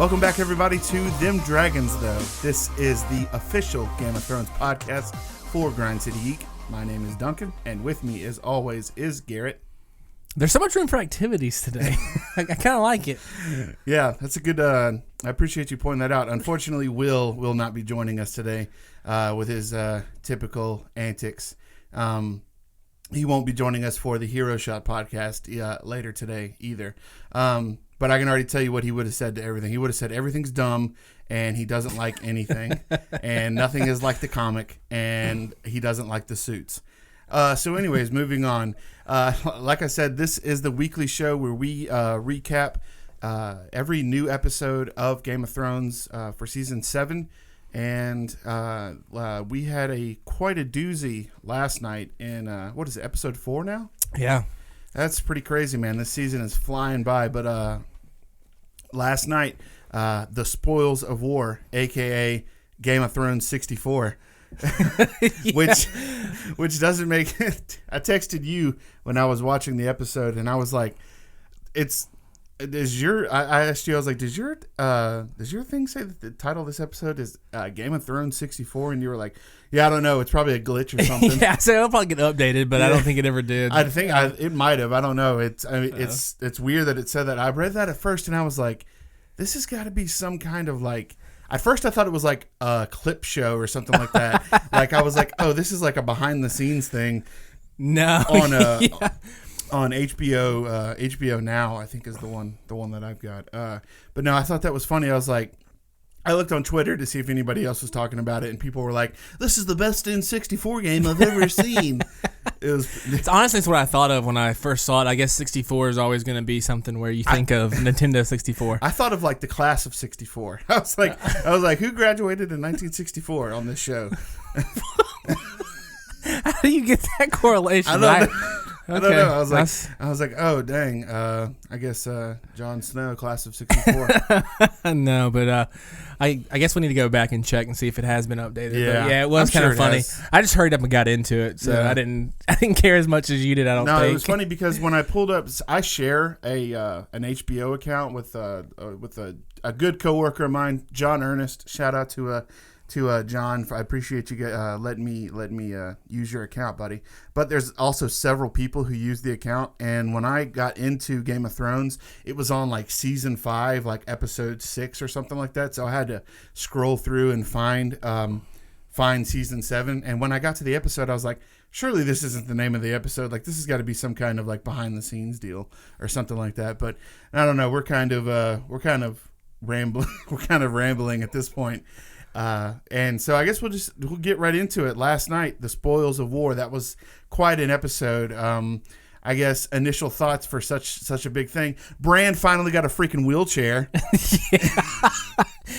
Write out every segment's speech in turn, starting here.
Welcome back, everybody, to Them Dragons, though. This is the official Game of Thrones podcast for Grind City Geek. My name is Duncan, and with me, as always, is Garrett. There's so much room for activities today. I kind of like it. Yeah, that's a good... I appreciate you pointing that out. Unfortunately, Will not be joining us today with his typical antics. He won't be joining us for the HeroShot podcast later today either. But I can already tell you what he would have said to everything. He would have said everything's dumb, and he doesn't like anything, and nothing is like the comic, and he doesn't like the suits. So anyways, moving on. Like I said, this is the weekly show where we recap every new episode of Game of Thrones for Season 7. And we had quite a doozy last night in, what is it, Episode 4 now? Yeah. That's pretty crazy, man. This season is flying by, but last night, the Spoils of War, a.k.a. Game of Thrones 64, which doesn't make it. I texted you when I was watching the episode, and I was like, I asked you, I was like, does your thing say that the title of this episode is Game of Thrones 64? And you were like, yeah, I don't know. It's probably a glitch or something. Yeah, so it'll probably get updated, but yeah. I don't think it ever did. I think it might have. I don't know. It's weird that it said that. I read that at first, and I was like, this has got to be some kind of like. At first, I thought it was like a clip show or something like that. Like I was like, oh, this is like a behind the scenes thing. No, on HBO, HBO Now, I think is the one that I've got. But no, I thought that was funny. I was like, I looked on Twitter to see if anybody else was talking about it, and people were like, "This is the best N64 game I've ever seen." It's honestly what I thought of when I first saw it. I guess 64 is always going to be something where you think of Nintendo 64. I thought of like the class of 64. I was like, who graduated in 1964 on this show? How do you get that correlation? I don't know. I don't know. I was like, oh dang. I guess Jon Snow, class of 64. No, but I guess we need to go back and check and see if it has been updated. Yeah, but yeah, it was kind of funny. I just hurried up and got into it, so yeah. I didn't care as much as you did. I don't think. No, it was funny because when I pulled up, I share an HBO account with a good coworker of mine, John Ernest. Shout out to John. I appreciate you letting me use your account, buddy. But there's also several people who use the account, and when I got into Game of Thrones, it was on like season 5, like episode 6 or something like that. So I had to scroll through and find season 7. And when I got to the episode, I was like, surely this isn't the name of the episode. Like this has got to be some kind of like behind the scenes deal or something like that. But I don't know. We're kind of rambling. We're kind of rambling at this point. And so I guess we'll get right into it. Last night, the Spoils of War, that was quite an episode. I guess initial thoughts for such a big thing. Bran finally got a freaking wheelchair.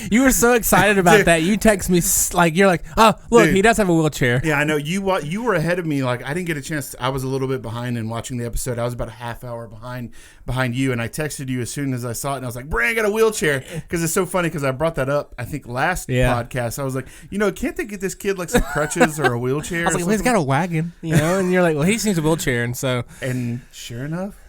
You were so excited about that. You text me like, you're like, oh, look, dude, he does have a wheelchair. Yeah, I know. You were ahead of me. Like I didn't get a chance. I was a little bit behind in watching the episode. I was about a half hour behind you, and I texted you as soon as I saw it, and I was like, Bran got a wheelchair, because it's so funny because I brought that up, I think, last podcast. I was like, can't they get this kid like some crutches or a wheelchair? I was like, well, he's got a wagon, and you're like, well, he needs a wheelchair, and so. And sure enough.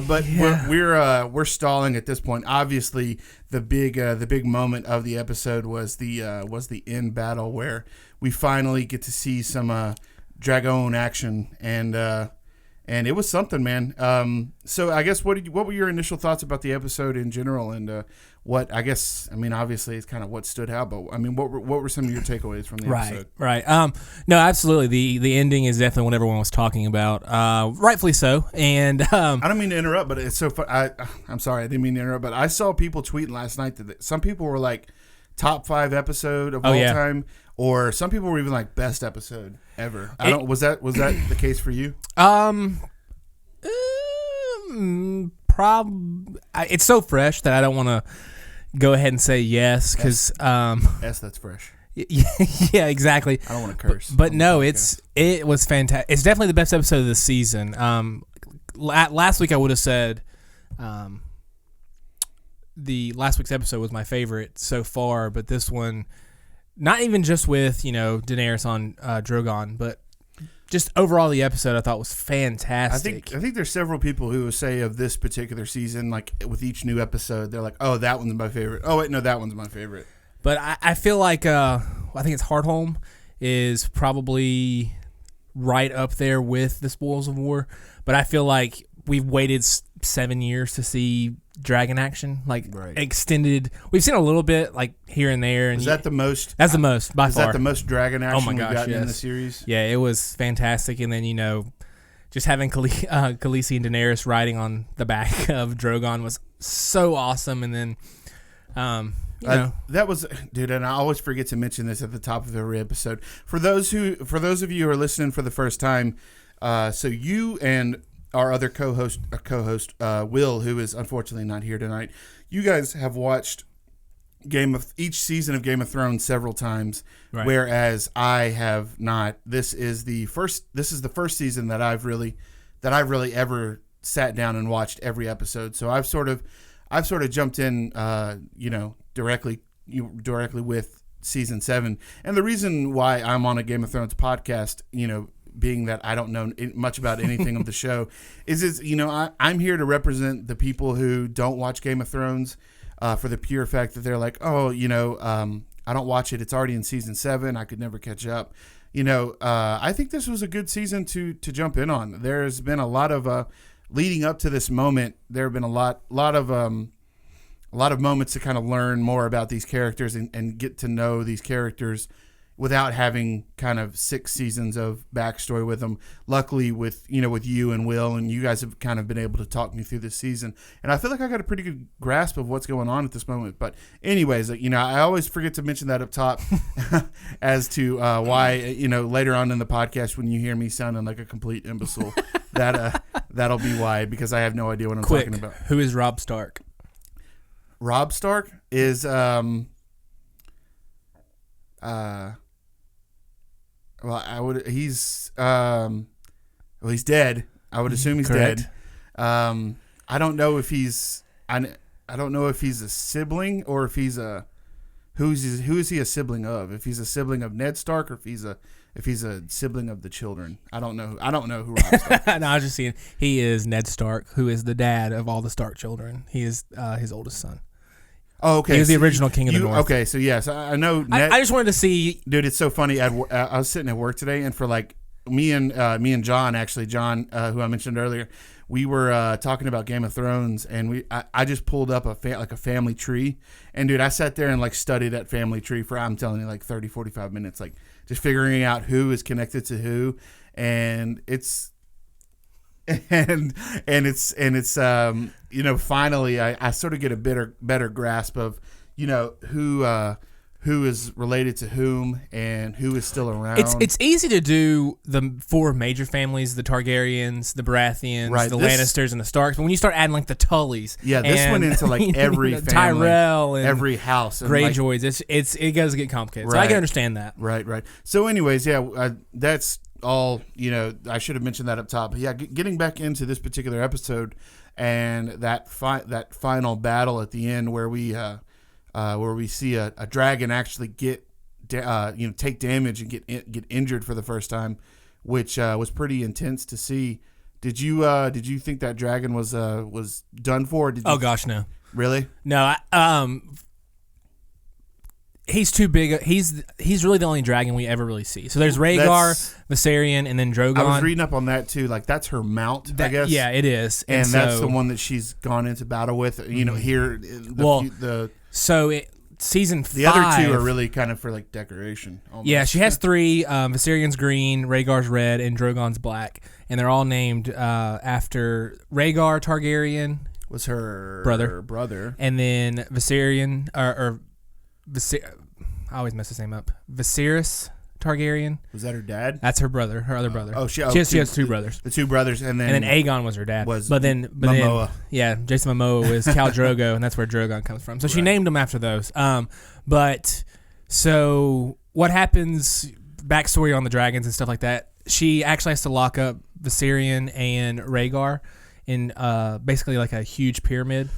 But yeah. We're stalling at this point. Obviously, the big moment of the episode was the end battle where we finally get to see some dragon action, and it was something, man. So I guess what were your initial thoughts about the episode in general, and what obviously it's kind of what stood out, but what were some of your takeaways from the episode? Right. No, absolutely. The ending is definitely what everyone was talking about, rightfully so. And I don't mean to interrupt, but it's so fun. I'm sorry, I didn't mean to interrupt, but I saw people tweeting last night that some people were like top 5 episode of all time, or some people were even like best episode ever. Was that the case for you? It's so fresh that I don't want to go ahead and say yes, because that's fresh. Yeah, exactly. I don't want to curse, but no, it was fantastic. It's definitely the best episode of the season. Last week I would have said the last week's episode was my favorite so far, but this one, not even just with Daenerys on Drogon, but just overall the episode I thought was fantastic. I think there's several people who say of this particular season, like with each new episode, they're like, oh, that one's my favorite. Oh wait, no, that one's my favorite. But I feel like I think it's Hardhome is probably right up there with the Spoils of War. But I feel like we've waited 7 years to see dragon action, like extended. We've seen a little bit, like here and there. And is that the most? That's the most by far. Is that the most dragon action we've gotten in the series? Yeah, it was fantastic. And then just having Khaleesi and Daenerys riding on the back of Drogon was so awesome. And then, that was, dude, and I always forget to mention this at the top of every episode. For those of you who are listening for the first time, so you and our other co-host Will, who is unfortunately not here tonight, you guys have watched each season of Game of Thrones several times, whereas I have not. This is the first season that I've really ever sat down and watched every episode. So I've sort of jumped in, directly with season 7. And the reason why I'm on a Game of Thrones podcast, being that I don't know much about anything of the show, is I'm here to represent the people who don't watch Game of Thrones, for the pure fact that they're like, oh, I don't watch it. It's already in season 7. I could never catch up. I think this was a good season to jump in on. There's been a lot of leading up to this moment. There have been a lot of moments to kind of learn more about these characters and get to know these characters without having kind of 6 seasons of backstory with them. Luckily with you and Will, and you guys have kind of been able to talk me through this season. And I feel like I got a pretty good grasp of what's going on at this moment. But anyways, I always forget to mention that up top as to why, later on in the podcast when you hear me sounding like a complete imbecile, that'll be why, because I have no idea what I'm talking about. Who is Robb Stark? Robb Stark is he's dead. I would assume he's Correct. dead. I don't know if he's a sibling or if he's who is he a sibling of? If he's a sibling of Ned Stark or if he's a sibling of the children. I don't know who Robb Stark is. No, I was just saying he is Ned Stark, who is the dad of all the Stark children. He is his oldest son. Oh, okay. He was the original King of the North. Okay, so yes, I know. Ned, I just wanted to see, dude. It's so funny. I was sitting at work today, and for like me and John, actually, John, who I mentioned earlier, we were talking about Game of Thrones, and I just pulled up a family tree, and dude, I sat there and like studied that family tree for, I'm telling you, like 30, 45 minutes, like just figuring out who is connected to who, and it's. And it's finally I sort of get a better grasp of who is related to whom and who is still around. It's easy to do the 4 major families: the Targaryens, the Baratheons, the Lannisters, and the Starks. But when you start adding like the Tullys, this went into like every family, Tyrell, and every house, and Greyjoys. It does get complicated. So I can understand that. Right. So, anyways, that's all. I should have mentioned that up top. But yeah, getting back into this particular episode and that final battle at the end where we see a dragon actually take damage and get injured for the first time, which was pretty intense to see. Did you think that dragon was done for? Gosh, no. Really? No. He's too big. He's really the only dragon we ever really see. So there's Rhaegar, Viserion, and then Drogon. I was reading up on that too. Like that's her mount, I guess. Yeah, it is, and that's the one that she's gone into battle with. Here. Season 5. The other 2 are really kind of for like decoration. Almost. Yeah, she has 3. Viserion's green, Rhaegar's red, and Drogon's black, and they're all named after Rhaegar Targaryen. Was her brother, and then Viserion I always mess his name up. Viserys Targaryen. Was that her dad? That's her brother, her other brother. She has 2 brothers. The 2 brothers, and then Aegon was her dad. But then Jason Momoa was Khal Drogo, and that's where Drogon comes from. So she named them after those. But so what happens? Backstory on the dragons and stuff like that. She actually has to lock up Viserion and Rhaegar in basically like a huge pyramid.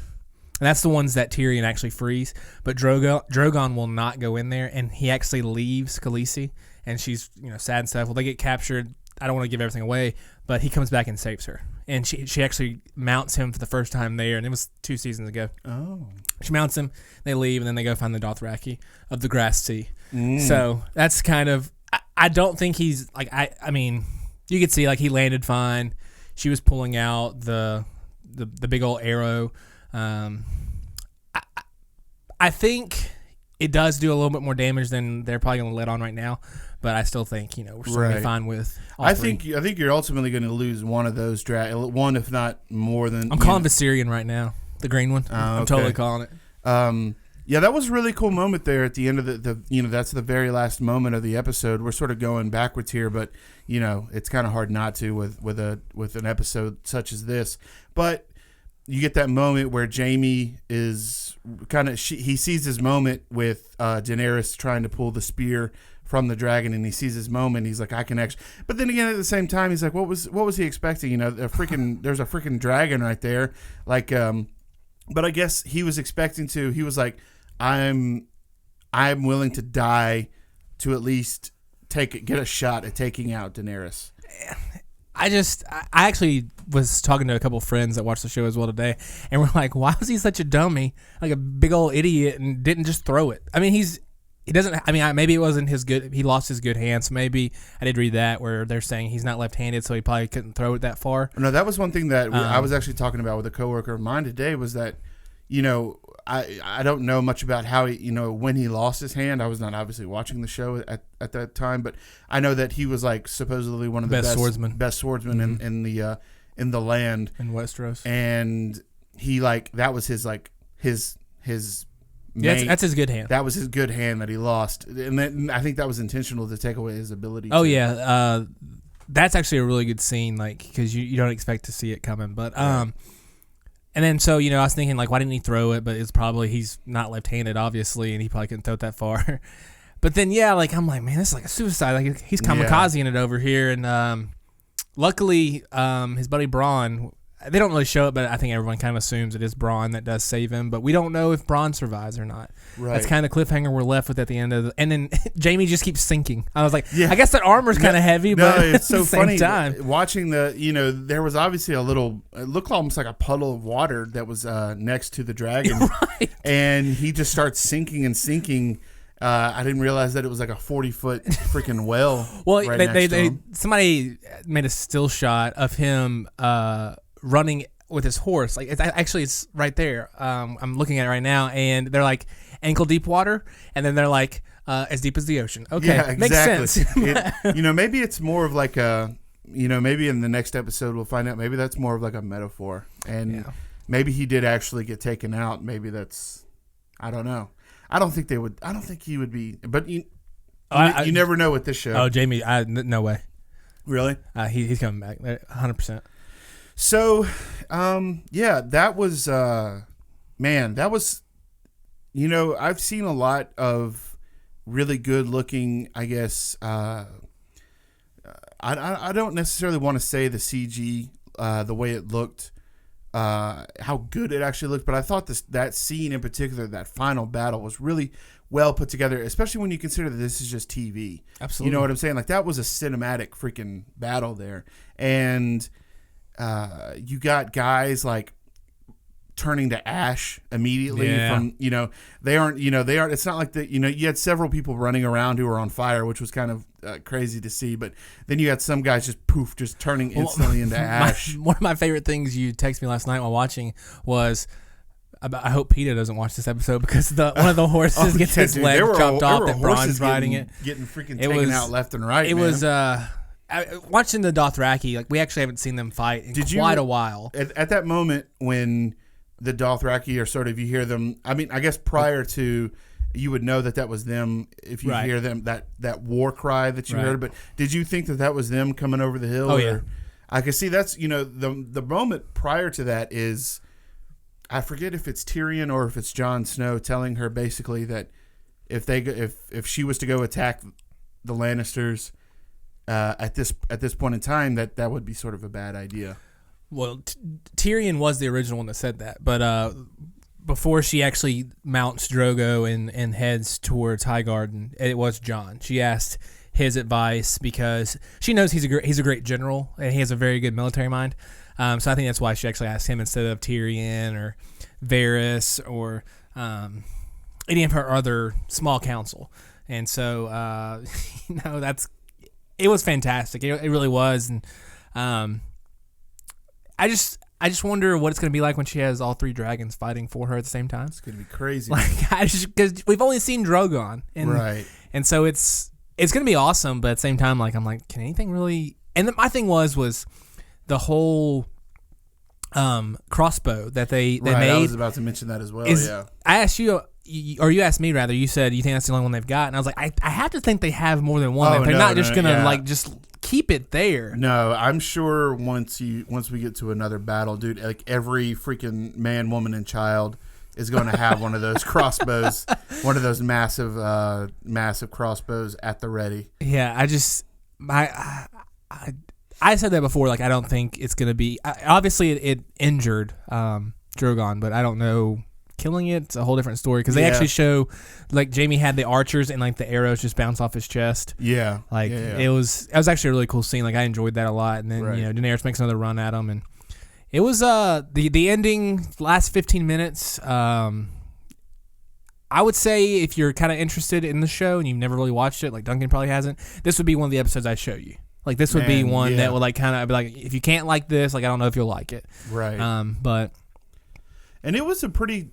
And that's the ones that Tyrion actually frees. But Drogon will not go in there, and he actually leaves Khaleesi, and she's sad and stuff. Well, they get captured. I don't want to give everything away, but he comes back and saves her. And she actually mounts him for the first time there, and it was 2 seasons ago. Oh. She mounts him, they leave, and then they go find the Dothraki of the Grass Sea. So that's kind of, I don't think he's, like, I mean, you could see, like, he landed fine. She was pulling out the big old arrow. I think it does do a little bit more damage than they're probably going to let on right now, but I still think, we're still going to be fine with all three. I think you're ultimately going to lose one of those one, if not more than. I'm calling Viserion right now, the green one. I'm totally calling it. Yeah, that was a really cool moment there at the end of the that's the very last moment of the episode. We're sort of going backwards here, but it's kind of hard not to with an episode such as this. But you get that moment where Jaime is he sees his moment with Daenerys trying to pull the spear from the dragon, and he sees his moment. He's like, I can actually. But then again, at the same time, he's like, what was he expecting? There's a freaking dragon right there. Like, but I guess he was expecting to. He was like, I'm willing to die to at least get a shot at taking out Daenerys. I actually was talking to a couple of friends that watched the show as well today, and we're like, why was he such a dummy, like a big old idiot, and didn't just throw it? I mean, he doesn't. I mean, maybe it wasn't his good. He lost his good hand, so maybe I did read that where they're saying he's not left-handed, so he probably couldn't throw it that far. No, that was one thing that I was actually talking about with a coworker of mine today. Was that I don't know much about how he, when he lost his hand. I was not obviously watching the show at that time, but I know that he was like supposedly one of the best swordsmen in the land in Westeros, and he that was his yeah, that's his good hand. That was his good hand that he lost, and I think that was intentional to take away his ability. Oh yeah, that's actually a really good scene, because you don't expect to see it coming, but And then so I was thinking why didn't he throw it? But it's probably he's not left-handed, obviously, and he probably couldn't throw it that far. But then I'm like, man, this is like a suicide. He's kamikazeing it over here, and luckily his buddy Bronn. They don't really show it, but I think everyone kind of assumes it is Bronn that does save him. But we don't know if Bronn survives or not. Right. That's kind of the cliffhanger we're left with at the end of and then Jaime just keeps sinking. I was like, I guess that armor's kind of heavy, but it's so at the same funny time. Watching there was obviously it looked almost like a puddle of water that was next to the dragon. Right. And he just starts sinking and sinking. I didn't realize that it was like a 40-foot freaking well. Well, right somebody made a still shot of him running with his horse. It's right there. I'm looking at it right now, and they're like ankle deep water, and then they're like as deep as the ocean. Okay, yeah, exactly. Makes sense. Maybe it's more of like a, maybe in the next episode we'll find out. Maybe that's more of like a metaphor, and maybe he did actually get taken out. Maybe that's, I don't know. I don't think he would be, but you never know with this show. Oh, Jaime, no way. Really? He's coming back 100%. So, that was, man, that was, I've seen a lot of really good looking, I guess, I don't necessarily want to say the CG, the way it looked, how good it actually looked, but I thought that scene in particular, that final battle, was really well put together, especially when you consider that this is just TV. Absolutely. You know what I'm saying? That was a cinematic freaking battle there. And you got guys turning to ash immediately from, they aren't, it's not like that, you had several people running around who were on fire, which was kind of crazy to see, but then you had some guys just turning instantly into ash. One of my favorite things you texted me last night while watching was, I hope PETA doesn't watch this episode, because one of the horses gets his leg chopped off that Bronn's riding it. Getting freaking taken out left and right. It was, watching the Dothraki, we actually haven't seen them fight in quite a while. At that moment when the Dothraki are sort of, you hear them, I mean, I guess prior to, you would know that was them if you hear them, that war cry that you heard. But did you think that was them coming over the hill? Oh, yeah. I can see that's, the moment prior to that is, I forget if it's Tyrion or if it's Jon Snow telling her basically that if she was to go attack the Lannisters at this point in time, that would be sort of a bad idea. Well, Tyrion was the original one that said that, but before she actually mounts Drogo and heads towards Highgarden, it was Jon. She asked his advice because she knows he's a great general and he has a very good military mind. So I think that's why she actually asked him instead of Tyrion or Varys or any of her other small council. And so, it was fantastic. It really was. And I just wonder what it's going to be like when she has all three dragons fighting for her at the same time. It's going to be crazy. Because we've only seen Drogon. And, right. And so it's going to be awesome. But at the same time, I'm like, can anything really... And my thing was the whole crossbow that they made. I was about to mention that as well, yeah. I asked you... Or you asked me rather. You said you think that's the only one they've got, and I was like, I have to think they have more than one. They're not just gonna just keep it there. No, I'm sure once we get to another battle, dude, like every freaking man, woman, and child is going to have one of those crossbows, one of those massive crossbows at the ready. Yeah, I said that before. Like, I don't think it's gonna be. Obviously, it injured Drogon, but I don't know. Killing it's a whole different story because they actually show like Jaime had the archers and like the arrows just bounce off his chest. Yeah, like it was actually a really cool scene. Like I enjoyed that a lot. And then Daenerys makes another run at him, and it was the ending last 15 minutes. I would say if you're kind of interested in the show and you've never really watched it, like Duncan probably hasn't, this would be one of the episodes I'd show you. Like this would be one that would like kind of be like, if you can't like this, like I don't know if you'll like it. Right. But. And it was a pretty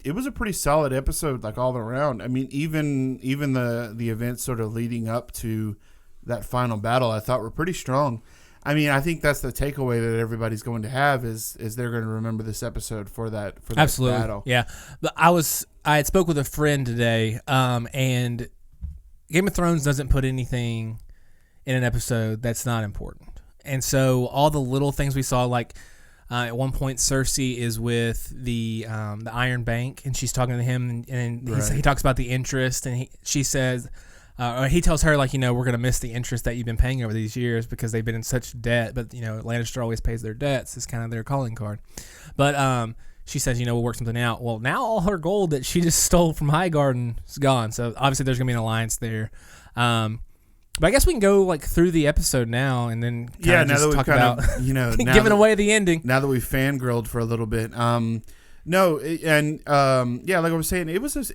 solid episode, like all around. I mean, even the events sort of leading up to that final battle, I thought were pretty strong. I mean, I think that's the takeaway that everybody's going to have is they're going to remember this episode for that Absolutely. Battle. Yeah, but I had spoke with a friend today, and Game of Thrones doesn't put anything in an episode that's not important, and so all the little things we saw, like. At one point, Cersei is with the Iron Bank, and she's talking to him, and he talks about the interest, and she says, or he tells her, like, we're going to miss the interest that you've been paying over these years because they've been in such debt, but, Lannister always pays their debts. It's kind of their calling card. But she says, we'll work something out. Well, now all her gold that she just stole from Highgarden is gone, so obviously there's going to be an alliance there. But I guess we can go like through the episode now and then just talk about giving away the ending. Now that we've fangirled for a little bit, like I was saying,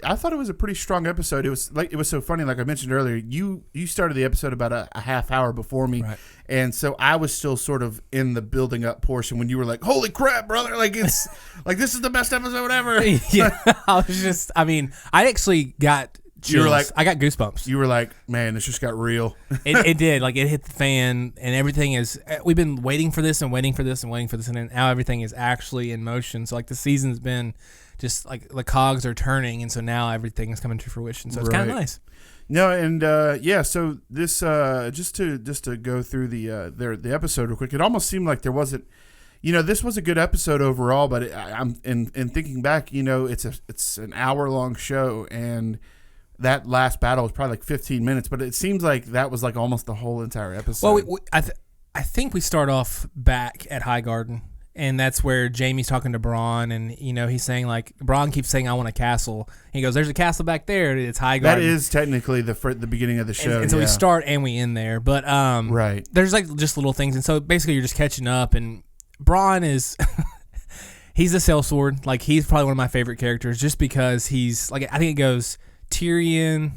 I thought it was a pretty strong episode. It was so funny. Like I mentioned earlier, you started the episode about a half hour before me, right. And so I was still sort of in the building up portion when you were like, "Holy crap, brother! Like it's like this is the best episode ever." Yeah, I actually got. Chills. You were like, I got goosebumps. You were like, man, this just got real. It did. Like, it hit the fan, and everything is... We've been waiting for this and waiting for this and waiting for this, and then now everything is actually in motion. So, like, the season's been just, like, the cogs are turning, and so now everything is coming to fruition. So, it's kind of nice. No, and, so this... just to go through the episode real quick, it almost seemed like there wasn't... this was a good episode overall, but I'm thinking back, it's an hour-long show, and... That last battle was probably like 15 minutes, but it seems like that was like almost the whole entire episode. Well, I think we start off back at Highgarden, and that's where Jaime's talking to Bronn, and he's saying like Bronn keeps saying I want a castle. He goes, "There's a castle back there. It's Highgarden." That is technically the beginning of the show. And so we start and we end there, but right. There's like just little things, and so basically you're just catching up. And Bronn is. He's a sellsword. Like he's probably one of my favorite characters, just because he's like I think it goes. Tyrion,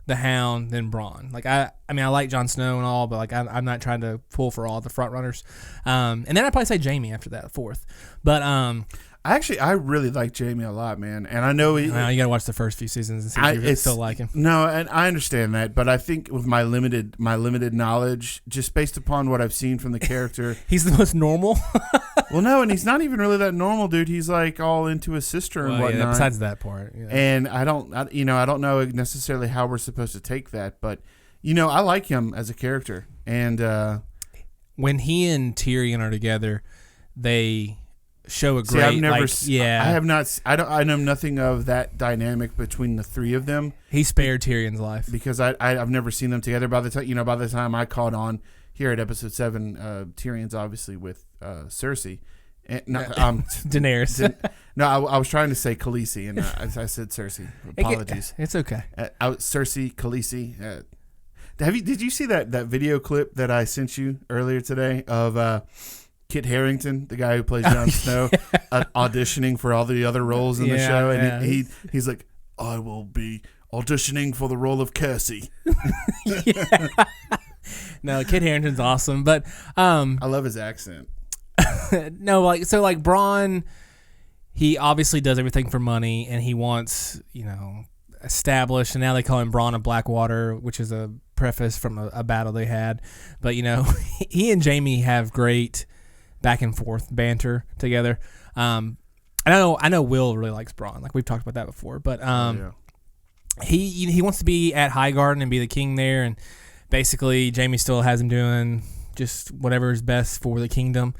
the Hound, then Bronn. Like I like Jon Snow and all, but like I'm not trying to pull for all the front runners. And then I'd probably say Jaime after that, fourth. But I really like Jaime a lot, man. And I know you gotta watch the first few seasons and see if you still like him. No, and I understand that, but I think with my limited knowledge, just based upon what I've seen from the character, he's the most normal. Well, no, and he's not even really that normal, dude. He's like all into his sister and whatnot. Yeah, besides that part, yeah. And I don't know necessarily how we're supposed to take that, but I like him as a character. And when he and Tyrion are together, they show a great. I know nothing of that dynamic between the three of them. He spared Tyrion's life because I've never seen them together. By the time I caught on here at episode 7, Tyrion's obviously with Cersei. Daenerys. I was trying to say Khaleesi, and I said Cersei. Apologies. It's okay. Cersei, Khaleesi. Did you see that video clip that I sent you earlier today of Kit Harington, the guy who plays Jon Snow, auditioning for all the other roles in the show, and he's like, I will be auditioning for the role of Cassie. No, Kit Harington's awesome, but I love his accent. No, like Bronn, he obviously does everything for money, and he wants, established, and now they call him Bronn of Blackwater, which is a preface from a battle they had. But he and Jaime have great back and forth banter together. I know Will really likes Bronn, like we've talked about that before, but he wants to be at Highgarden and be the king there, and basically Jaime still has him doing just whatever is best for the kingdom,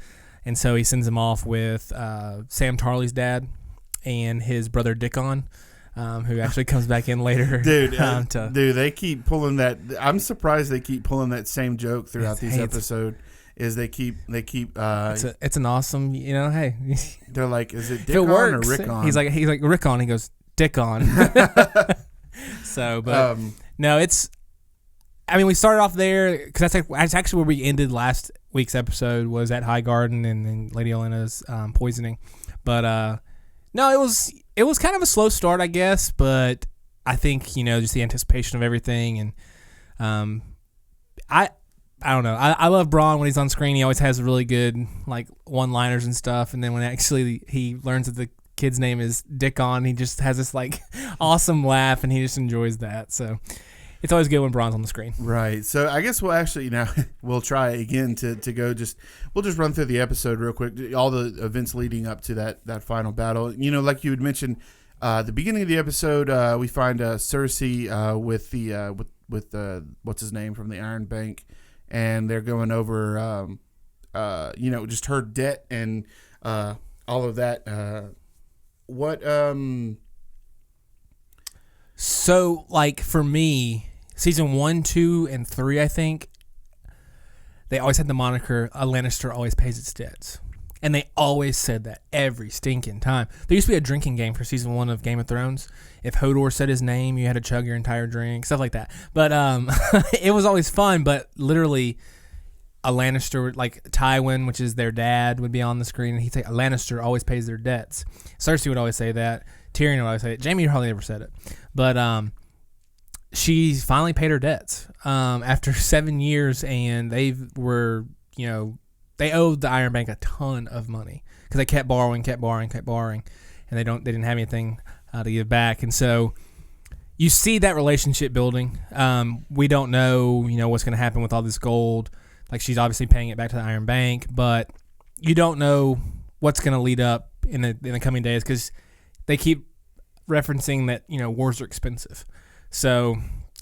and so he sends him off with Sam Tarly's dad and his brother Dickon, who actually comes back in later. Dude, they keep pulling that. I'm surprised they keep pulling that same joke throughout these episodes. Is they keep it's an awesome, hey. They're like, is it Dickon or Rickon? He's like Rickon. He goes Dickon. So, but no, it's. I mean, we started off there because that's actually where we ended last week's episode, was at Highgarden and Lady Olenna's poisoning. But no, it was kind of a slow start, I guess. But I think just the anticipation of everything, and I don't know. I love Bronn when he's on screen. He always has really good like one-liners and stuff. And then when actually he learns that the kid's name is Dickon, he just has this like awesome laugh, and he just enjoys that. So it's always good when Bronn's on the screen. Right. So I guess we'll actually we'll try again to go we'll just run through the episode real quick, all the events leading up to that final battle. Like you had mentioned, the beginning of the episode, we find Cersei with the what's his name from the Iron Bank. And they're going over, just her debt and all of that. So, like, for me, season 1, 2, and 3, I think, they always had the moniker, a Lannister always pays its debts. And they always said that every stinking time. There used to be a drinking game for season 1 of Game of Thrones. If Hodor said his name, you had to chug your entire drink, stuff like that. But it was always fun. But literally, a Lannister, like Tywin, which is their dad, would be on the screen, and he'd say, a Lannister always pays their debts. Cersei would always say that. Tyrion would always say it. Jaime hardly ever said it. But she finally paid her debts after 7 years, and they were, they owed the Iron Bank a ton of money because they kept borrowing, and they didn't have anything to give back. And so you see that relationship building. We don't know, what's going to happen with all this gold. Like, she's obviously paying it back to the Iron Bank, but you don't know what's going to lead up in the coming days because they keep referencing that, wars are expensive. So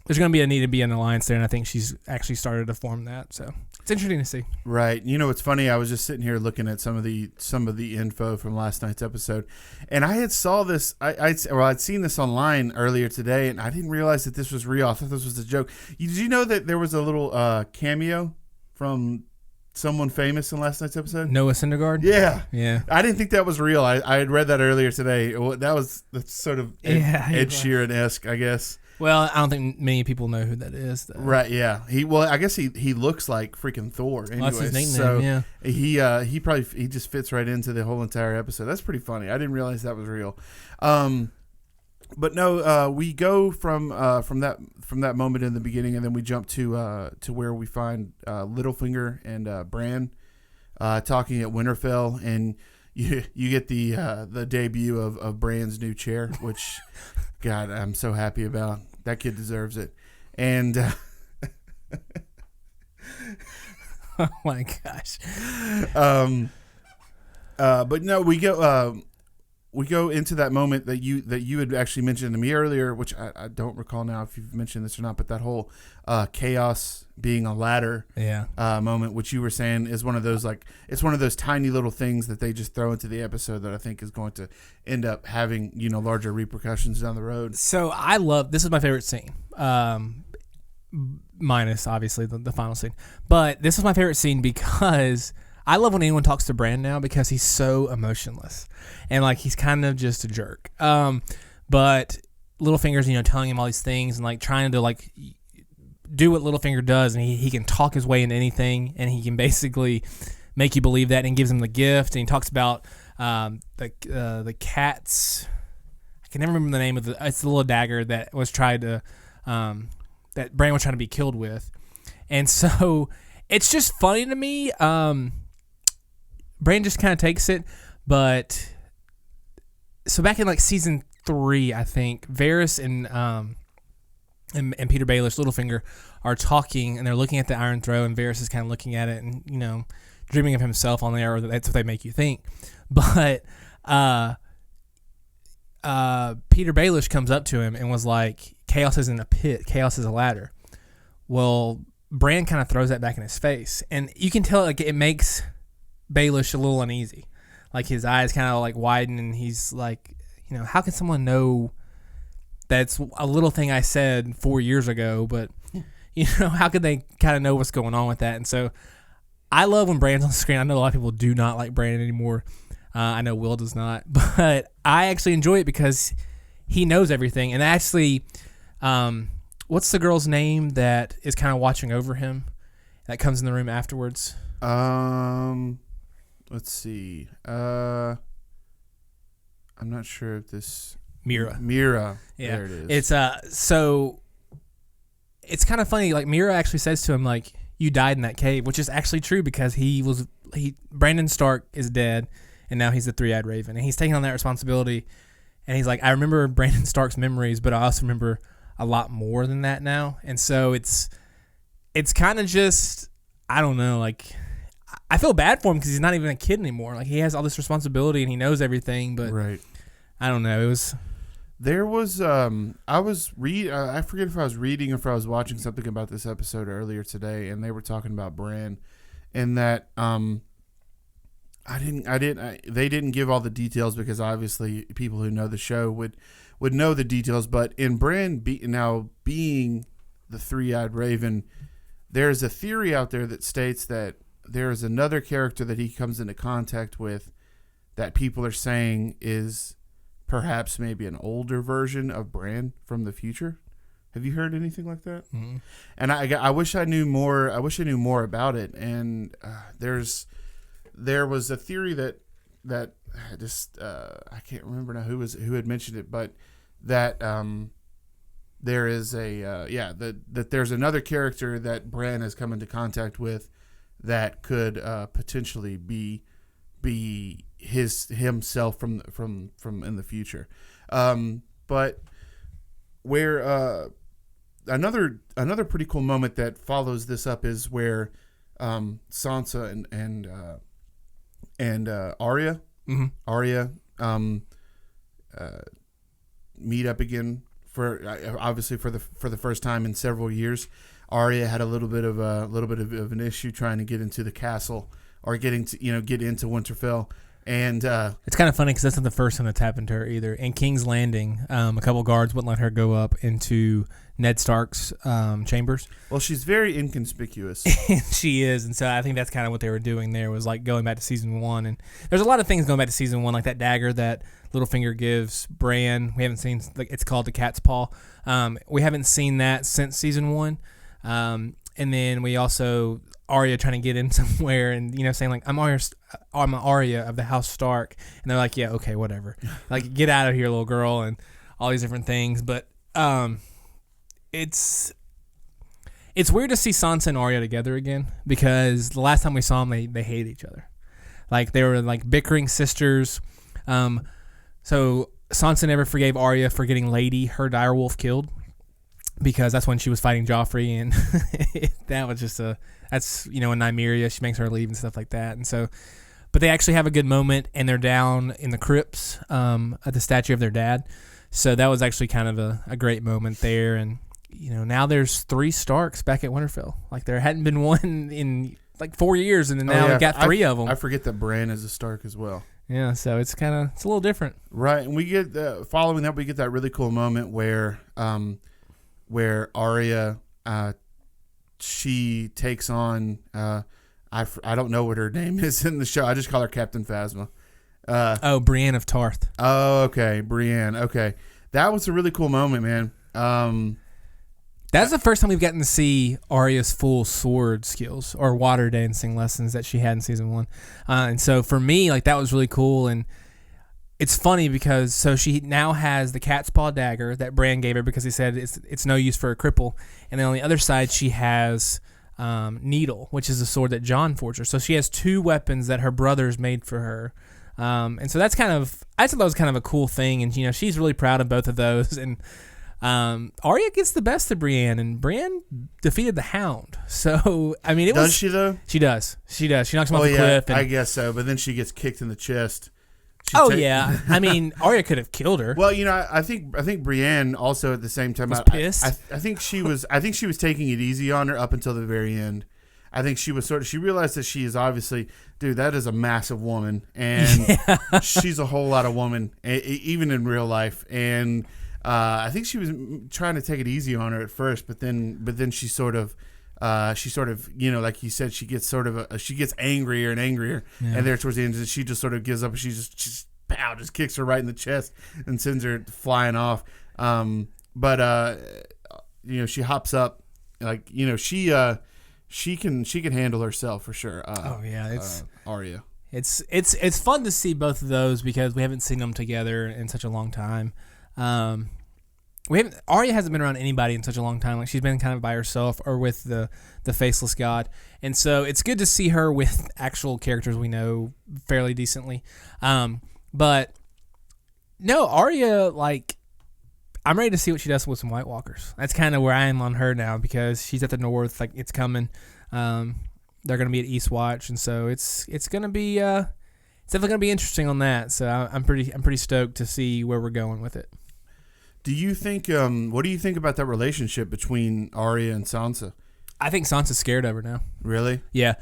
there's going to be a need to be an alliance there, and I think she's actually started to form that. So it's interesting to see. Right. It's funny. I was just sitting here looking at some of the info from last night's episode, and I had saw this. I'd seen this online earlier today, and I didn't realize that this was real. I thought this was a joke. Did you know that there was a little cameo from someone famous in last night's episode? Noah Syndergaard? Yeah. I didn't think that was real. I had read that earlier today. That's sort of Ed Sheeran-esque, I guess. Well, I don't think many people know who that is, though. Right, yeah. I guess he looks like freaking Thor. Anyway, that's his nickname, yeah. He just fits right into the whole entire episode. That's pretty funny. I didn't realize that was real. But no, we go from that moment in the beginning, and then we jump to where we find Littlefinger and Bran talking at Winterfell, and you get the debut of Bran's new chair, which God, I'm so happy about. That kid deserves it. And oh my gosh. But no, we go into that moment that you had actually mentioned to me earlier, which I don't recall now if you've mentioned this or not, but that whole chaos being a ladder moment, which you were saying is one of those, like, it's one of those tiny little things that they just throw into the episode that I think is going to end up having, larger repercussions down the road. So this is my favorite scene. Minus obviously the final scene. But this is my favorite scene because I love when anyone talks to Bran now because he's so emotionless and like he's kind of just a jerk. But Littlefinger's, telling him all these things and like trying to like do what Littlefinger does, and he can talk his way into anything, and he can basically make you believe that, and gives him the gift. And he talks about the cat's. I can never remember the name of it's the little dagger that was tried to that Bran was trying to be killed with, and so it's just funny to me. Bran just kind of takes it, but so back in like season 3, I think Varys and Peter Baelish, Littlefinger, are talking, and they're looking at the Iron Throne, and Varys is kind of looking at it and, dreaming of himself on there, or that's what they make you think. But Peter Baelish comes up to him and was like, chaos isn't a pit, chaos is a ladder. Well, Bran kind of throws that back in his face, and you can tell like it makes Baelish a little uneasy. Like his eyes kind of like widen, and he's like, how can someone know that's a little thing I said 4 years ago, but how could they kind of know what's going on with that? And so I love when Bran's on the screen. I know a lot of people do not like Bran anymore. I know Will does not, but I actually enjoy it because he knows everything. And actually, what's the girl's name that is kind of watching over him that comes in the room afterwards? Let's see. I'm not sure if this... Mira. Yeah. There it is. It's so it's kind of funny. Like Mira actually says to him, like, you died in that cave, which is actually true because Brandon Stark is dead, and now he's the three-eyed raven, and he's taking on that responsibility. And he's like, I remember Brandon Stark's memories, but I also remember a lot more than that now. And so it's kind of just, I don't know, like, I feel bad for him because he's not even a kid anymore. Like, he has all this responsibility and he knows everything, but right. I don't know. There was I forget if I was reading or if I was watching something about this episode earlier today, and they were talking about Bran, and that they didn't give all the details because obviously people who know the show would know the details. But in Bran being the three-eyed raven, there's a theory out there that states that there is another character that he comes into contact with that people are saying is perhaps maybe an older version of Bran from the future. Have you heard anything like that? Mm-hmm. And I wish I knew more. I wish I knew more about it. And there was a theory that just I can't remember now who had mentioned it, but that there is that there's another character that Bran has come into contact with that could potentially be himself from in the future. But where another pretty cool moment that follows this up is where Sansa and Arya mm-hmm. Arya meet up again for obviously for the first time in several years. Arya had a little bit of an issue trying to get into the castle or get into Winterfell. And it's kind of funny because that's not the first time that's happened to her either. In King's Landing, a couple guards wouldn't let her go up into Ned Stark's chambers. Well, she's very inconspicuous. She is, and so I think that's kind of what they were doing there, was like going back to season 1. And there's a lot of things going back to season 1, like that dagger that Littlefinger gives Bran. We haven't seen, it's called the Cat's Paw. We haven't seen that since season 1. And then we also... Arya trying to get in somewhere and saying like I'm Arya of the House Stark, and they're like, yeah, okay, whatever, like get out of here, little girl, and all these different things. But it's weird to see Sansa and Arya together again, because the last time we saw them they hated each other, like they were like bickering sisters. So Sansa never forgave Arya for getting Lady, her direwolf, killed, because that's when she was fighting Joffrey, and that was just that's in Nymeria, she makes her leave and stuff like that. And so, but they actually have a good moment, and they're down in the crypts at the statue of their dad. So that was actually kind of a great moment there. And now there's 3 Starks back at Winterfell. Like there hadn't been one in like 4 years, and then now we got 3 of them. I forget that Bran is a Stark as well. Yeah, so it's a little different, right? And we get following that, we get that really cool moment where Arya. She takes on I don't know what her name is in the show. I just call her Captain Phasma. Brienne of Tarth. Oh, okay, Brienne. Okay, that was a really cool moment, man. That's the first time we've gotten to see Arya's full sword skills or water dancing lessons that she had in season 1. And so for me, like, that was really cool. And it's funny because so she now has the cat's paw dagger that Bran gave her because he said it's no use for a cripple. And then on the other side, she has Needle, which is a sword that Jon forged her. So she has 2 weapons that her brothers made for her. And so that's I thought that was kind of a cool thing. And, she's really proud of both of those. And Arya gets the best of Brienne, and Brienne defeated the Hound. So, I mean, does she, though? She does. She knocks him off the cliff. And, I guess so, but then she gets kicked in the chest. Yeah. I mean, Arya could have killed her. Well, I think Brienne also at the same time was pissed. I think she was taking it easy on her up until the very end. I think she realized that she is obviously, dude, that is a massive woman, and she's a whole lot of woman, even in real life. And I think she was trying to take it easy on her at first, but then she sort of, like you said, she gets she gets angrier and angrier, and there towards the end, she just sort of gives up, and she just kicks her right in the chest and sends her flying off. But she hops up, like, she can handle herself for sure. It's Arya. It's fun to see both of those because we haven't seen them together in such a long time. Arya hasn't been around anybody in such a long time. Like, she's been kind of by herself or with the faceless god, and so it's good to see her with actual characters we know fairly decently. But no, Arya, like, I'm ready to see what she does with some White Walkers. That's kind of where I am on her now because she's at the north. Like, it's coming. They're going to be at Eastwatch, and so it's going to be it's definitely going to be interesting on that. So I'm pretty stoked to see where we're going with it. Do you think? What do you think about that relationship between Arya and Sansa? I think Sansa's scared of her now. Really? Yeah.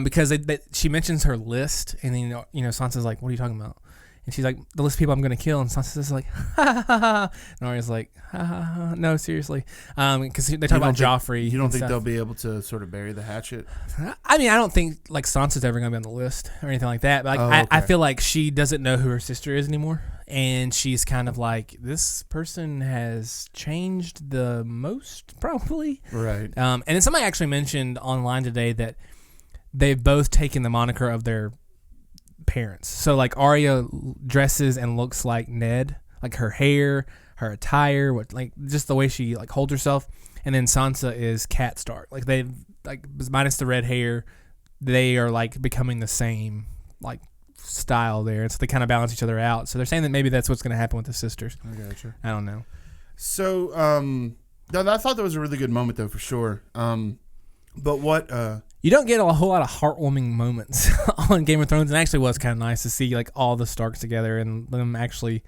Because she mentions her list, and then Sansa's like, "What are you talking about?" And she's like, "The list of people I'm going to kill." And Sansa's like, "Ha ha ha ha." And Arya's like, "Ha ha ha." No, seriously. Because they talk about Joffrey. You don't think they'll be able to sort of bury the hatchet? I mean, I don't think like Sansa's ever going to be on the list or anything like that. But I feel like she doesn't know who her sister is anymore. And she's kind of like, this person has changed the most, probably. Right. And then somebody actually mentioned online today that they've both taken the moniker of their parents. So, like, Arya dresses and looks like Ned. Like, her hair, her attire, just the way she, like, holds herself. And then Sansa is Cat Stark. Like, they, like, minus the red hair, they are, like, becoming the same, like, style there, and so they kind of balance each other out. So they're saying that maybe that's what's going to happen with the sisters. I gotcha. I don't know. So, I thought that was a really good moment though, for sure. But what? You don't get a whole lot of heartwarming moments on Game of Thrones, and it actually was kind of nice to see like all the Starks together and them actually,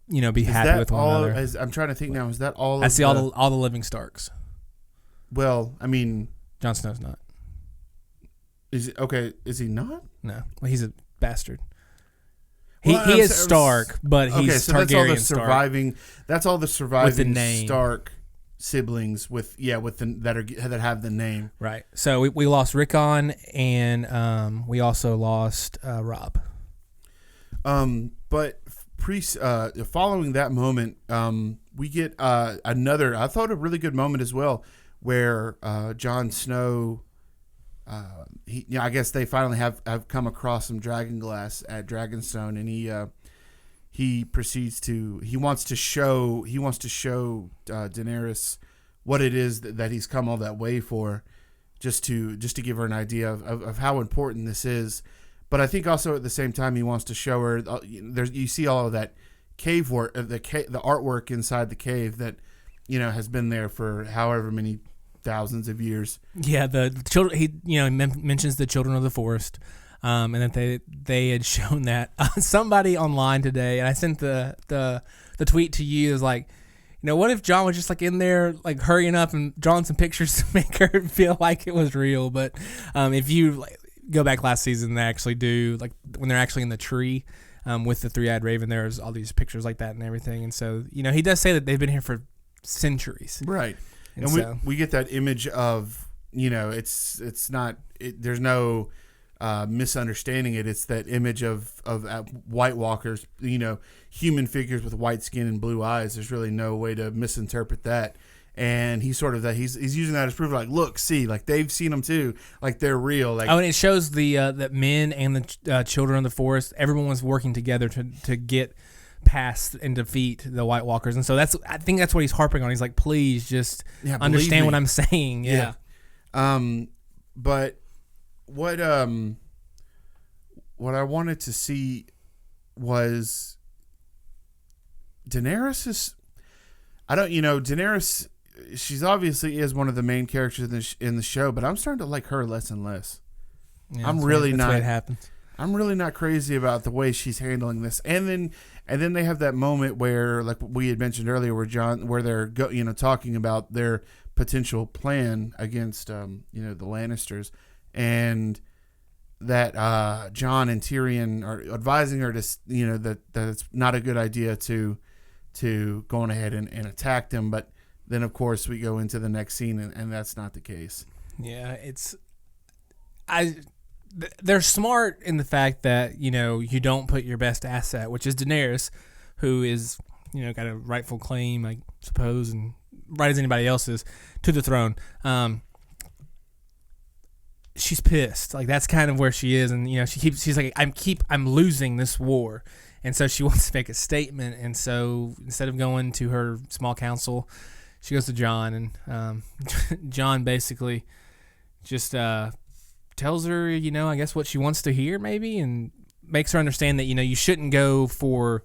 be happy with one another. I'm trying to think now. Is that all? I see all the living Starks. Well, I mean, Jon Snow's not. Is it okay? Is he not? No, well, he's a bastard. He is Stark, but he's Targaryen Stark. That's all the surviving name. Stark siblings that have the name. Right. So we lost Rickon, and we also lost Robb. But following that moment, we get another. I thought a really good moment as well, where Jon Snow. I guess they finally have come across some dragonglass at Dragonstone, and he proceeds to he wants to show Daenerys what it is that he's come all that way for, just to give her an idea of how important this is. But I think also at the same time he wants to show her you see all of that cave work, the artwork inside the cave that has been there for however many thousands of years. Yeah, the children. He mentions the children of the forest, and that they had shown that somebody online today, and I sent the tweet to you. Is like, what if Jon was just like in there, like hurrying up and drawing some pictures to make her feel like it was real? But if you go back last season, they actually do like when they're actually in the tree with the three-eyed raven. There's all these pictures like that and everything, and so he does say that they've been here for centuries, right? And we get that image of, it's not, there's no misunderstanding it. It's that image of White Walkers, human figures with white skin and blue eyes. There's really no way to misinterpret that. And he's sort of that he's using that as proof, like, look, see, like they've seen them too, like they're real. Like, and it shows the that men and the children of the forest, everyone was working together to get past and defeat the White Walkers. And so I think that's what he's harping on. He's like, please just understand what I'm saying. Yeah. But what I wanted to see was Daenerys is. Daenerys. She's obviously is one of the main characters in the show, but I'm starting to like her less and less. Yeah, I'm really that's not. The way it happens. I'm really not crazy about the way she's handling this. And then they have that moment where, like we had mentioned earlier, where they're talking about their potential plan against the Lannisters, and that Jon and Tyrion are advising her to that it's not a good idea to go on ahead and attack them, but then of course we go into the next scene and that's not the case. Yeah, they're smart in the fact that you don't put your best asset, which is Daenerys, who is got a rightful claim, I suppose, and right as anybody else's, to the throne. She's pissed, like that's kind of where she is, and she's like, I'm losing this war. And so she wants to make a statement, and so instead of going to her small council, she goes to Jon, and Jon basically just tells her, I guess what she wants to hear, maybe, and makes her understand that you shouldn't go for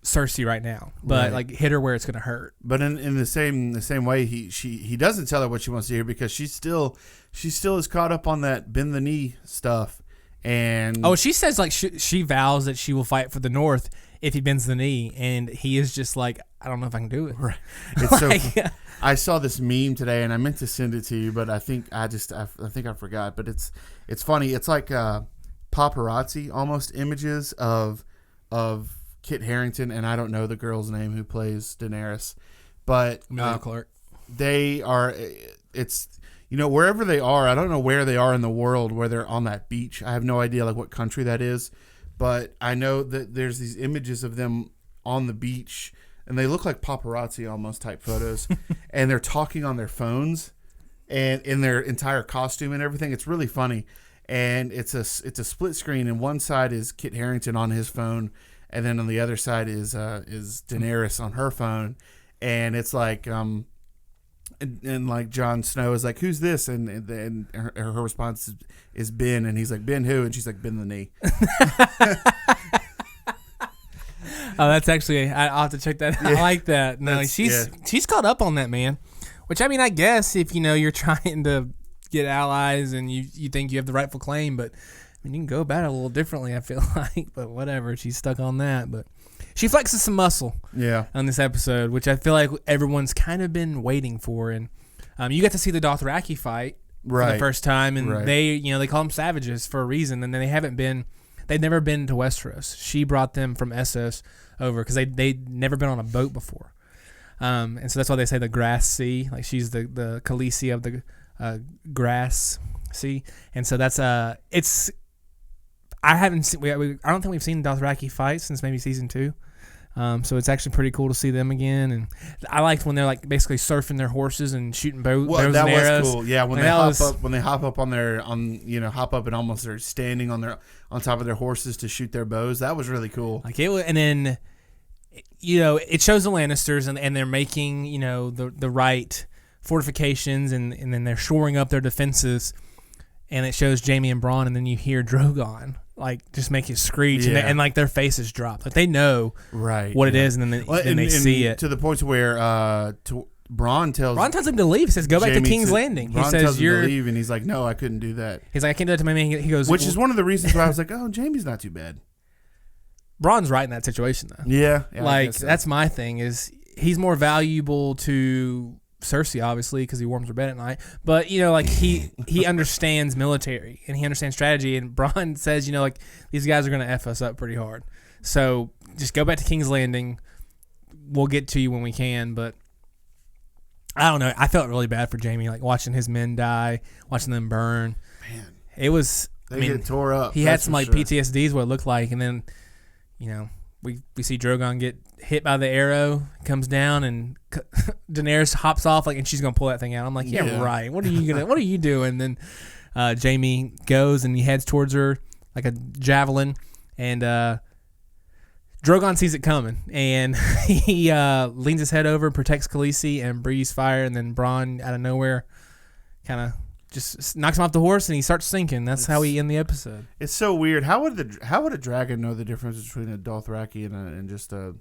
Cersei right now, but like hit her where it's gonna hurt. But in the same way, he doesn't tell her what she wants to hear, because she still is caught up on that bend the knee stuff. And she says like she vows that she will fight for the North if he bends the knee, and he is just like, I don't know if I can do it. Right. It's so. I saw this meme today, and I meant to send it to you, but I think I forgot. But it's funny. It's like paparazzi almost images of Kit Harington, and I don't know the girl's name who plays Daenerys, but Emilia Clarke. They are. It's. Wherever they are, I don't know where they are in the world, where they're on that beach. I have no idea like what country that is, but I know that there's these images of them on the beach, and they look like paparazzi almost type photos, and they're talking on their phones, and in their entire costume and everything. It's really funny, and it's a split screen, and one side is Kit Harington on his phone, and then on the other side is Daenerys on her phone, and it's like And like Jon Snow is like, who's this? And her response is Ben, and he's like, Ben who? And she's like, Ben the knee. Oh, that's actually, I'll have to check that out. Yeah. I like that. No, she's caught up on that, man. Which, I mean, I guess if you're trying to get allies and you think you have the rightful claim, but I mean, you can go about it a little differently, I feel like. But whatever, she's stuck on that. But she flexes some muscle on this episode, which I feel like everyone's kind of been waiting for. And you got to see the Dothraki fight for the first time, and they call them savages for a reason, and they'd never been to Westeros. She brought them from Essos over because they'd never been on a boat before. And so that's why they say the Grass Sea, like she's the Khaleesi of the Grass Sea. And so that's it's. I haven't seen. I don't think we've seen Dothraki fight since maybe season 2. So it's actually pretty cool to see them again, and I liked when they're like basically surfing their horses and shooting bows and arrows. Was cool. Yeah, when they hop up and almost they're standing on top of their horses to shoot their bows. That was really cool. Like it was, and then it shows the Lannisters and they're making the right fortifications and then they're shoring up their defenses, and it shows Jaime and Bronn, and then you hear Drogon like just make it screech, and like their faces drop, like they know what it is, and then they see it to the point where Bronn tells him to leave. He says, "Go back to King's Landing." He tells him to leave, and he's like, "No, I couldn't do that." He's like, "I can't do that to my man." He goes, which is one of the reasons why I was like, "Oh, Jaime's not too bad." Bronn's right in that situation though. Yeah, like that's my thing is he's more valuable to Cersei, obviously, because he warms her bed at night. But like he understands military and he understands strategy. And Bronn says, like these guys are gonna F us up pretty hard. So just go back to King's Landing. We'll get to you when we can. But I don't know. I felt really bad for Jaime, like watching his men die, watching them burn. Man, it was. They get tore up. He had some like PTSD is what it looked like, and then we see Drogon get hit by the arrow, comes down, and Daenerys hops off and she's gonna pull that thing out. I'm like, yeah. Right. What are you doing? Then Jaime goes and he heads towards her like a javelin, and Drogon sees it coming, and he leans his head over, protects Khaleesi, and breathes fire, and then Bronn out of nowhere kind of just knocks him off the horse, and he starts sinking. That's how he ends the episode. It's so weird. How would a dragon know the difference between a Dothraki and just a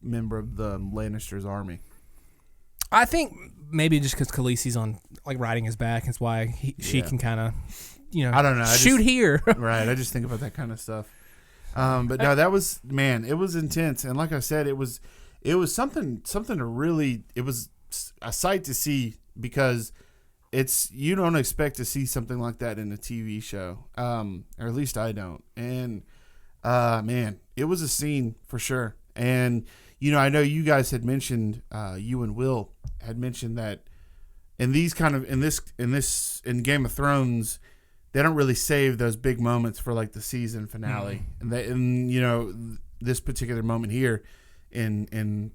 member of the Lannisters' army? I think maybe just because Khaleesi's on riding his back, that's why she can kind of I don't know. Shoot here. Right. I just think about that kind of stuff. But no, that was, man, it was intense. And like I said, it was something to really, it was a sight to see, because you don't expect to see something like that in a TV show. Or at least I don't. And, man, it was a scene for sure. And, I know you guys had mentioned, you and Will had mentioned that in Game of Thrones, they don't really save those big moments for like the season finale, and this particular moment here in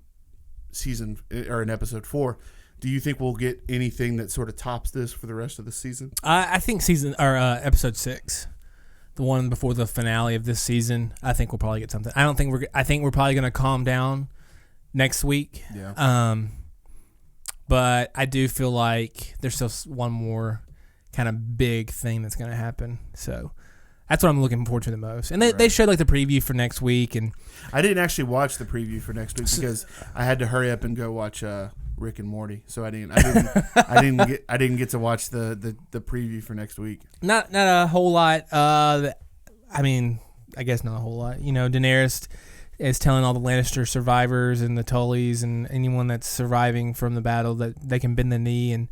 season or in episode 4. Do you think we'll get anything that sort of tops this for the rest of the season? I think episode 6, the one before the finale of this season. I think we'll probably get something. I think we're probably going to calm down next week. Yeah. But I do feel like there's still one more kind of big thing that's going to happen. So that's what I'm looking forward to the most. And they showed like the preview for next week, and I didn't actually watch the preview for next week because I had to hurry up and go watch Rick and Morty. So I didn't get to watch the preview for next week. Not a whole lot. I guess not a whole lot. Daenerys is telling all the Lannister survivors and the Tullys and anyone that's surviving from the battle that they can bend the knee and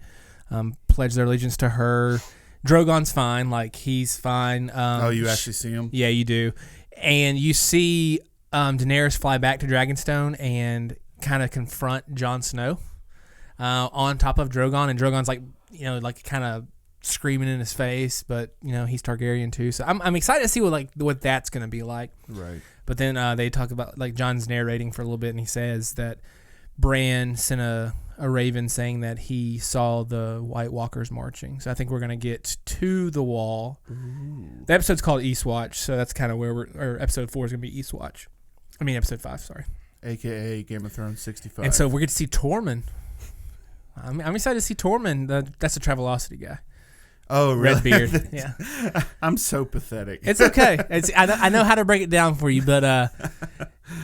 pledge their allegiance to her. Drogon's fine. He's fine. You actually see him? Yeah, you do. And you see Daenerys fly back to Dragonstone and kind of confront Jon Snow on top of Drogon. And Drogon's kind of screaming in his face, but, he's Targaryen too. So I'm excited to see what that's going to be like. Right. But then they talk about, Jon's narrating for a little bit, and he says that Bran sent a raven saying that he saw the White Walkers marching. So I think we're going to get to the wall. Ooh. The episode's called Eastwatch, so that's kind of where episode 4 is going to be Eastwatch. Episode 5, sorry. AKA Game of Thrones 65. And so we're going to see Tormund. I'm excited to see Tormund. That's the Travelocity guy. Oh, really? Red beard. Yeah. I'm so pathetic. It's okay. I know how to break it down for you, but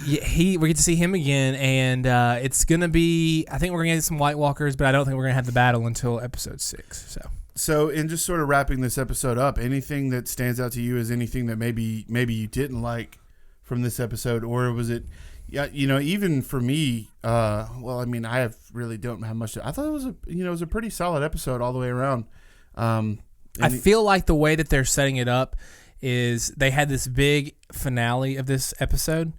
we get to see him again, and it's gonna be. I think we're gonna get some White Walkers, but I don't think we're gonna have the battle until episode 6. So in just sort of wrapping this episode up, anything that stands out to you as anything that maybe you didn't like from this episode, or was it? Yeah, even for me, I don't have much. I thought it was a pretty solid episode all the way around. I feel like the way that they're setting it up is they had this big finale of this episode,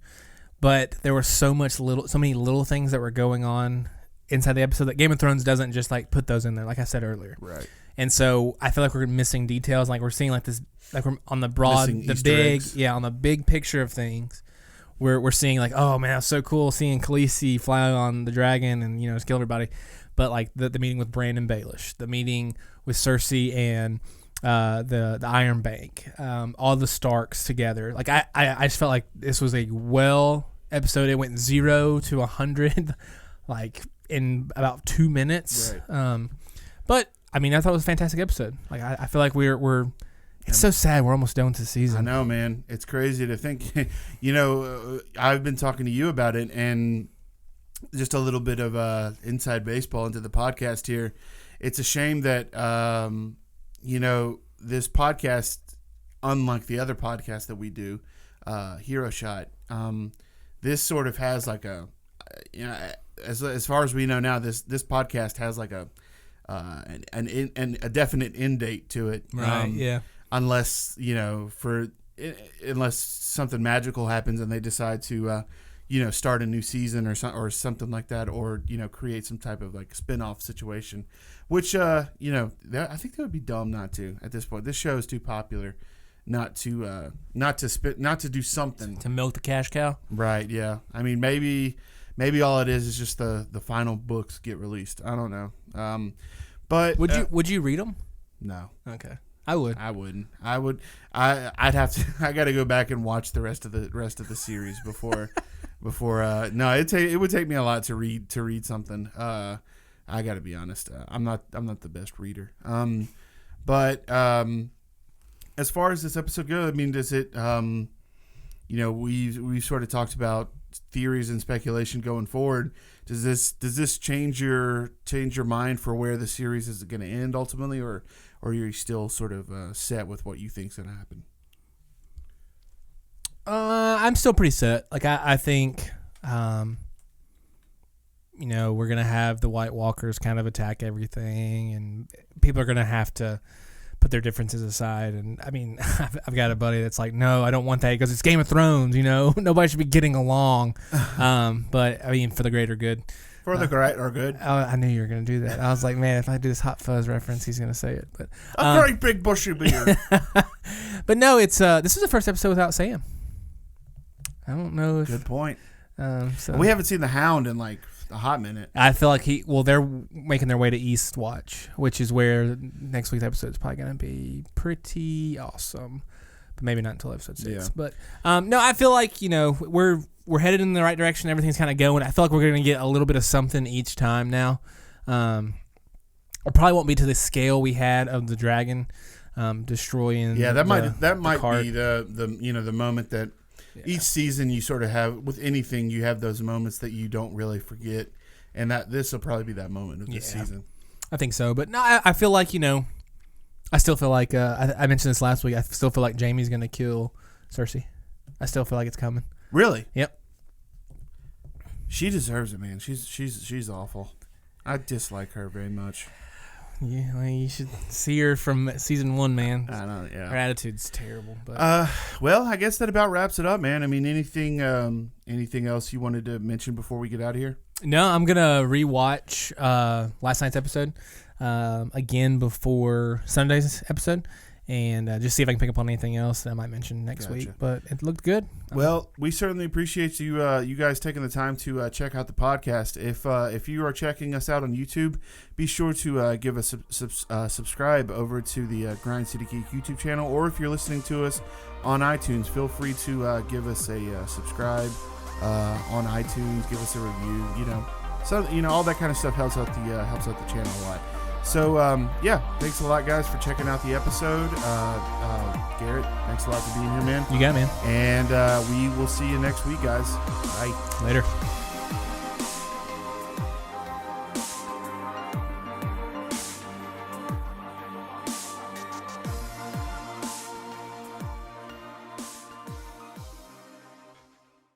but there were so many little things that were going on inside the episode that Game of Thrones doesn't just put those in there, like I said earlier. Right. And so I feel like we're missing details. We're seeing this, we're on the broad, missing the Easter big, eggs. on the big picture of things. We're seeing oh man, it's so cool seeing Khaleesi fly on the dragon and just kill everybody. But the meeting with Bran and Baelish, the meeting with Cersei and the Iron Bank, all the Starks together. I just felt like this was a episode. It went 0 to 100 in about 2 minutes. Right. But I thought it was a fantastic episode. I feel like we're it's so sad we're almost done with the season. I know, man. It's crazy to think. I've been talking to you about it, and just a little bit of inside baseball into the podcast here. It's a shame that this podcast, unlike the other podcasts that we do, HeroShot, this sort of has as far as we know now, this podcast has a definite end date to it. Right. Yeah. Unless unless something magical happens and they decide to start a new season or something like that, or create some type of spin-off situation, which I think that would be dumb not to at this point. This show is too popular, not to do something to milk the cash cow. Right. Yeah. I mean, maybe all it is just the final books get released. I don't know. But would you read them? No. Okay. I would. I wouldn't. I'd have to. I got to go back and watch the rest of the series before. No, it would take me a lot to read something. I got to be honest. I'm not the best reader. But as far as this episode goes, I mean, does it? We sort of talked about theories and speculation going forward. Does this change your mind for where the series is going to end ultimately, or are you still sort of set with what you think's going to happen? I'm still pretty set. Like I think, we're gonna have the White Walkers kind of attack everything, and people are gonna have to put their differences aside. And I mean, I've got a buddy that's like, no, I don't want that because it's Game of Thrones. Nobody should be getting along. But I mean, for the greater good. For the greater good. I knew you were gonna do that. I was like, man, if I do this Hot Fuzz reference, he's gonna say it. But a great big bushy beard. But no, it's this is the first episode without Sam. I don't know if. Good point. So we haven't seen the Hound in like a hot minute. I feel like they're making their way to Eastwatch, which is where next week's episode is probably going to be pretty awesome, but maybe not until episode 6. Yeah. But no, I feel like we're headed in the right direction. Everything's kind of going. I feel like we're going to get a little bit of something each time now. It probably won't be to the scale we had of the dragon destroying. Yeah, that might cart. be the moment that. Yeah. Each season you sort of have, with anything, you have those moments that you don't really forget, and that this will probably be that moment of this season. I think so, but no, I feel like, I still feel like, I mentioned this last week, I still feel like Jaime's going to kill Cersei. I still feel like it's coming. Really? Yep. She deserves it, man. She's awful. I dislike her very much. Yeah, well, you should see her from season 1, man. I know, yeah. Her attitude's terrible. But well, I guess that about wraps it up, man. I mean, anything else you wanted to mention before we get out of here? No, I'm gonna rewatch last night's episode again before Sunday's episode, and just see if I can pick up on anything else that I might mention next week. But it looked good. Well, we certainly appreciate you guys taking the time to check out the podcast. If you are checking us out on YouTube, be sure to give us subscribe over to the Grind City Geek YouTube channel, or if you're listening to us on iTunes, feel free to give us a subscribe on iTunes. Give us a review. So all that kind of stuff helps out the channel a lot. So, thanks a lot, guys, for checking out the episode. Garrett, thanks a lot for being here, man. You got it, man. And we will see you next week, guys. Bye. Later.